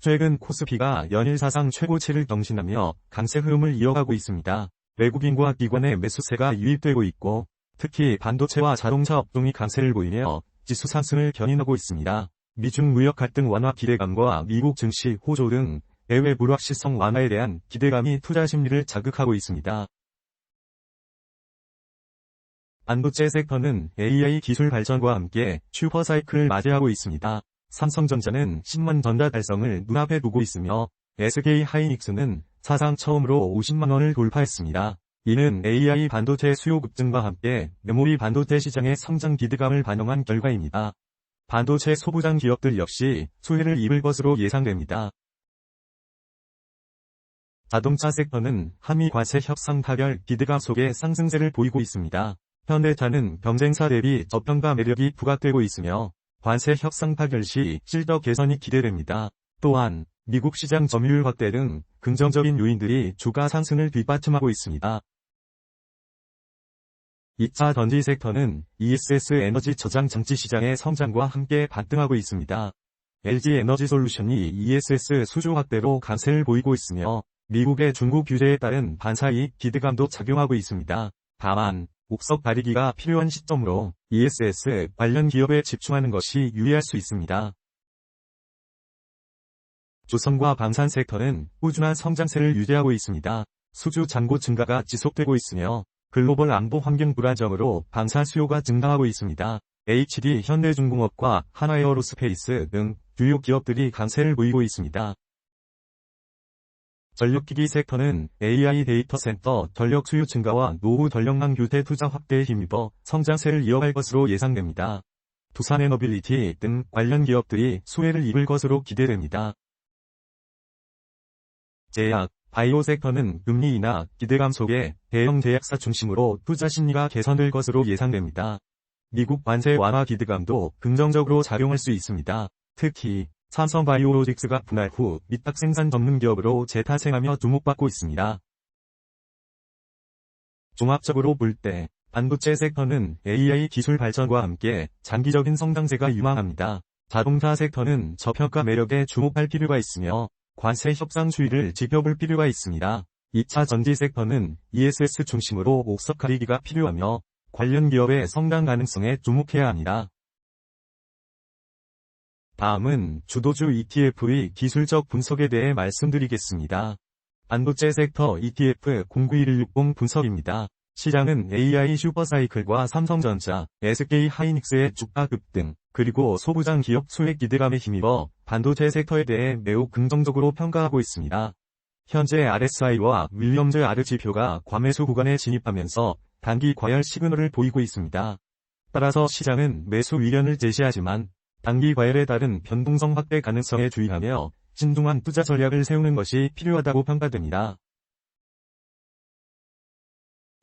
최근 코스피가 연일 사상 최고치를 경신하며 강세 흐름을 이어가고 있습니다. 외국인과 기관의 매수세가 유입되고 있고 특히 반도체와 자동차 업종이 강세를 보이며 지수 상승을 견인하고 있습니다. 미중 무역 갈등 완화 기대감과 미국 증시 호조 등 해외 불확실성 완화에 대한 기대감이 투자 심리를 자극하고 있습니다. 반도체 섹터는 AI 기술 발전과 함께 슈퍼사이클을 맞이하고 있습니다. 삼성전자는 10만 전자 달성을 눈앞에 두고 있으며 SK하이닉스는 사상 처음으로 50만 원을 돌파했습니다. 이는 AI 반도체 수요 급증과 함께 메모리 반도체 시장의 성장 기대감을 반영한 결과입니다. 반도체 소부장 기업들 역시 수혜를 입을 것으로 예상됩니다. 자동차 섹터는 한미 관세 협상 타결 기대감 속에 상승세를 보이고 있습니다. 현대차는 경쟁사 대비 저평가 매력이 부각되고 있으며 관세 협상 타결 시 실적 개선이 기대됩니다. 또한 미국 시장 점유율 확대 등 긍정적인 요인들이 주가 상승을 뒷받침하고 있습니다. 2차 전지 섹터는 ESS 에너지 저장 장치 시장의 성장과 함께 반등하고 있습니다. LG에너지솔루션이 ESS 수주 확대로 강세를 보이고 있으며 미국의 중국 규제에 따른 반사이익 기대감도 작용하고 있습니다. 다만 옥석 가리기가 필요한 시점으로 ESS 관련 기업에 집중하는 것이 유리할 수 있습니다. 조선과 방산 섹터는 꾸준한 성장세를 유지하고 있습니다. 수주 잔고 증가가 지속되고 있으며 글로벌 안보 환경 불안정으로 방산 수요가 증가하고 있습니다. HD 현대중공업과 한화에어로스페이스 등 주요 기업들이 강세를 보이고 있습니다. 전력기기 섹터는 AI 데이터 센터 전력 수요 증가와 노후 전력망 교체 투자 확대에 힘입어 성장세를 이어갈 것으로 예상됩니다. 두산에너빌리티 등 관련 기업들이 수혜를 입을 것으로 기대됩니다. 제약, 바이오 섹터는 금리 인하 기대감 속에 대형 제약사 중심으로 투자 심리가 개선될 것으로 예상됩니다. 미국 관세 완화 기대감도 긍정적으로 작용할 수 있습니다. 특히 삼성바이오로직스가 분할 후 위탁 생산 전문 기업으로 재탄생하며 주목받고 있습니다. 종합적으로 볼 때 반도체 섹터는 AI 기술 발전과 함께 장기적인 성장세가 유망합니다. 자동차 섹터는 저평가 매력에 주목할 필요가 있으며 관세 협상 추이를 지켜볼 필요가 있습니다. 2차 전지 섹터는 ESS 중심으로 옥석 가리기가 필요하며 관련 기업의 성장 가능성에 주목해야 합니다. 다음은 주도주 ETF의 기술적 분석에 대해 말씀드리겠습니다. 반도체 섹터 ETF 091160 분석입니다. 시장은 AI 슈퍼사이클과 삼성전자, SK하이닉스의 주가 급등, 그리고 소부장 기업 수혜 기대감에 힘입어 반도체 섹터에 대해 매우 긍정적으로 평가하고 있습니다. 현재 RSI와 윌리엄즈 R 지표가 과매수 구간에 진입하면서 단기 과열 시그널을 보이고 있습니다. 따라서 시장은 매수 위련을 제시하지만 단기 과열에 따른 변동성 확대 가능성에 주의하며 신중한 투자 전략을 세우는 것이 필요하다고 평가됩니다.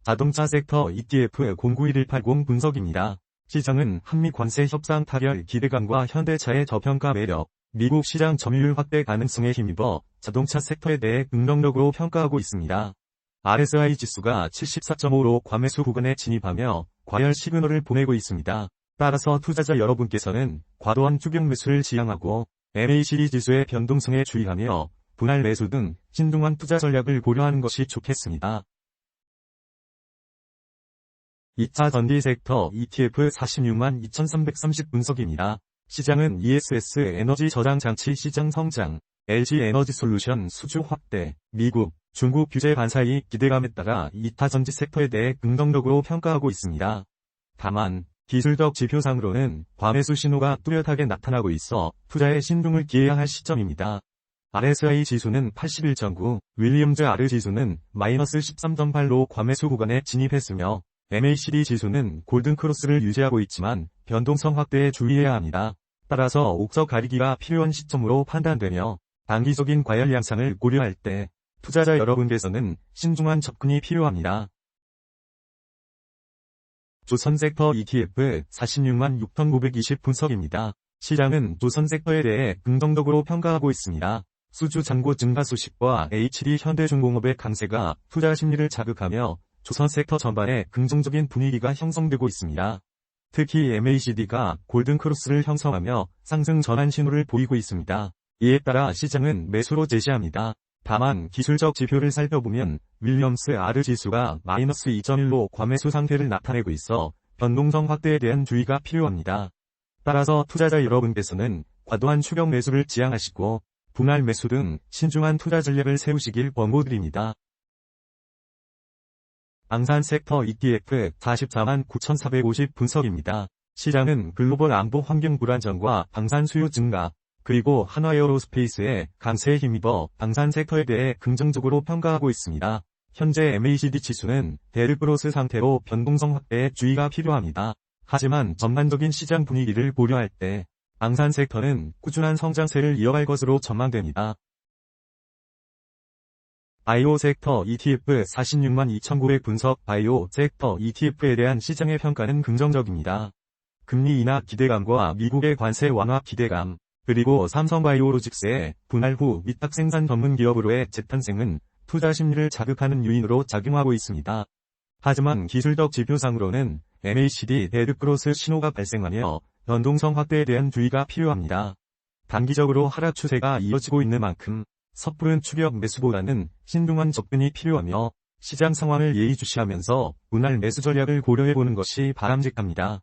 자동차 섹터 ETF 091180 분석입니다. 시장은 한미 관세 협상 타결 기대감과 현대차의 저평가 매력, 미국 시장 점유율 확대 가능성에 힘입어 자동차 섹터에 대해 긍정적으로 평가하고 있습니다. RSI 지수가 74.5로 과매수 구간에 진입하며 과열 시그널을 보내고 있습니다. 따라서 투자자 여러분께서는 과도한 추격 매수를 지양하고 MACD 지수의 변동성에 주의하며 분할 매수 등 신중한 투자 전략을 고려하는 것이 좋겠습니다. 2차 전지 섹터 ETF 46만 2330 분석입니다. 시장은 ESS 에너지 저장 장치 시장 성장, LG에너지솔루션 수주 확대, 미국, 중국 규제 반사이익 기대감에 따라 2차 전지 섹터에 대해 긍정적으로 평가하고 있습니다. 다만 기술적 지표상으로는 과매수 신호가 뚜렷하게 나타나고 있어 투자에 신중을 기해야 할 시점입니다. RSI 지수는 81.9, 윌리엄즈 R 지수는 마이너스 13.8로 과매수 구간에 진입했으며 MACD 지수는 골든크로스를 유지하고 있지만 변동성 확대에 주의해야 합니다. 따라서 옥석 가리기가 필요한 시점으로 판단되며 단기적인 과열 양상을 고려할 때 투자자 여러분께서는 신중한 접근이 필요합니다. 조선 섹터 ETF 46만 6920 분석입니다. 시장은 조선 섹터에 대해 긍정적으로 평가하고 있습니다. 수주 잔고 증가 소식과 HD 현대중공업의 강세가 투자 심리를 자극하며 조선 섹터 전반에 긍정적인 분위기가 형성되고 있습니다. 특히 MACD가 골든크로스를 형성하며 상승 전환 신호를 보이고 있습니다. 이에 따라 시장은 매수로 제시합니다. 다만 기술적 지표를 살펴보면 윌리엄스 R 지수가 마이너스 2.1로 과매수 상태를 나타내고 있어 변동성 확대에 대한 주의가 필요합니다. 따라서 투자자 여러분께서는 과도한 추격 매수를 지양하시고 분할 매수 등 신중한 투자 전략을 세우시길 권고드립니다. 방산 섹터 ETF 44만 9,450 분석입니다. 시장은 글로벌 안보 환경 불안정과 방산 수요 증가, 그리고 한화에어로스페이스의 강세에 힘입어 방산 섹터에 대해 긍정적으로 평가하고 있습니다. 현재 MACD 지수는 데드크로스 상태로 변동성 확대에 주의가 필요합니다. 하지만 전반적인 시장 분위기를 고려할 때 방산 섹터는 꾸준한 성장세를 이어갈 것으로 전망됩니다. 바이오 섹터 ETF 46만 2,900 분석. 바이오 섹터 ETF에 대한 시장의 평가는 긍정적입니다. 금리 인하 기대감과 미국의 관세 완화 기대감, 그리고 삼성바이오로직스의 분할 후 위탁 생산 전문 기업으로의 재탄생은 투자 심리를 자극하는 요인으로 작용하고 있습니다. 하지만 기술적 지표상으로는 MACD 데드크로스 신호가 발생하며 변동성 확대에 대한 주의가 필요합니다. 단기적으로 하락 추세가 이어지고 있는 만큼 섣부른 추격 매수보다는 신중한 접근이 필요하며 시장 상황을 예의주시하면서 분할 매수 전략을 고려해보는 것이 바람직합니다.